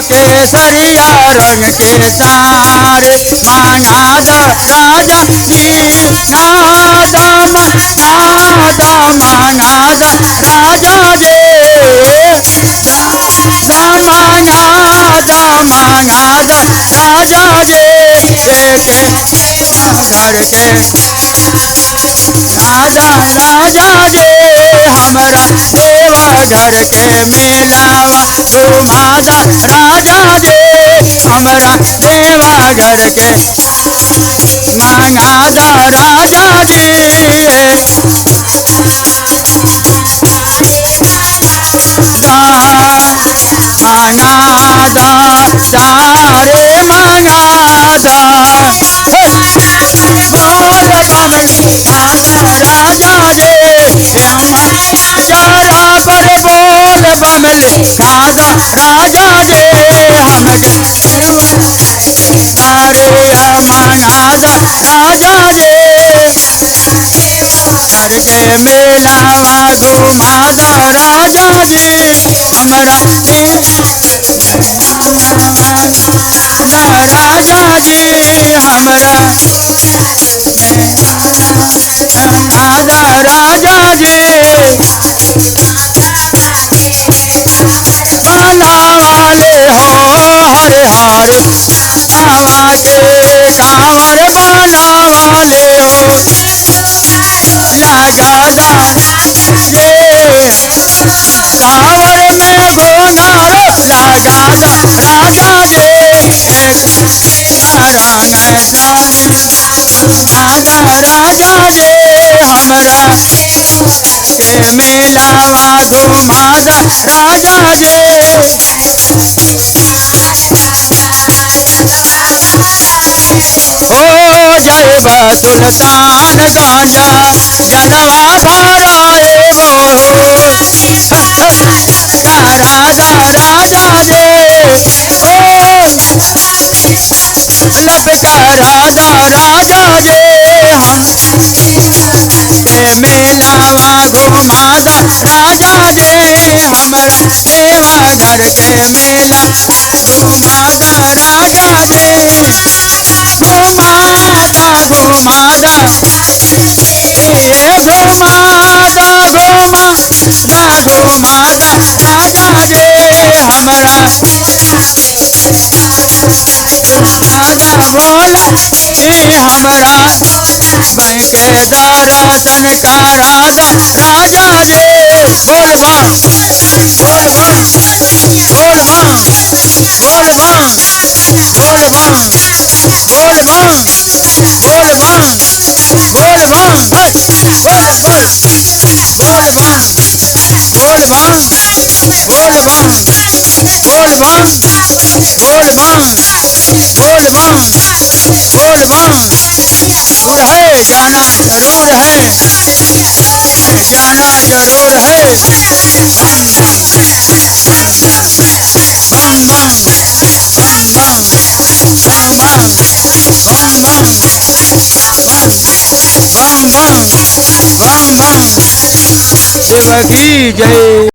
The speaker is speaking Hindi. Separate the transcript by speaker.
Speaker 1: केसरिया रंग के सारे मांगा दो राजा जी नाद मांगा दो राजा जी मांगा दो राजा जी लेके घर के राजा राजा जी हमारा देवा घर के मेलावा घुमादा राजा जी हमारा देवा घर के मांगादा राजा जी मांगादा सारे मांगादा बोल बमली राजा जी जरा पर बोल बमली खादा राजा जी हमके अरे मांगादा राजा जी करके मेलावा घुमादा राजा जी हमारा राजा जी हमारा राजा राजा जी बाला वाले हो हरे हरे बाबा के कांवर बाला वाले हो लगादा ये कांवर में गोनारो लगादा राजा जी नारायण जानी राजा राजा जी हमारा के मेलावा घुमादा राजा जी हो जयबा सुल्तान गांजा जलवा भराए वो राजा राजा जी ओ लपका राजा राजा जी हम के मेलावा घुमादा राजा जी हमारा देवा घर के मेला घुमादा राजा जी घुमादा घुमादा ये घुमादा घुमादा राजा जी हमारा राजा बोला हमारा बैंक दर्शन करादा राजा जी बोल बम बोल बम बोल बम बोल बम बोल बम बोल बम बोल बम बोल बम बोल बोल बोल बम बोल बम बोल बम बोल बम बोल बम बोल बम बोल बम दूर है जाना जरूर है जाना जरूर है बम बम बम बम बम बम बम बम बम बम बम बम शिव की जय।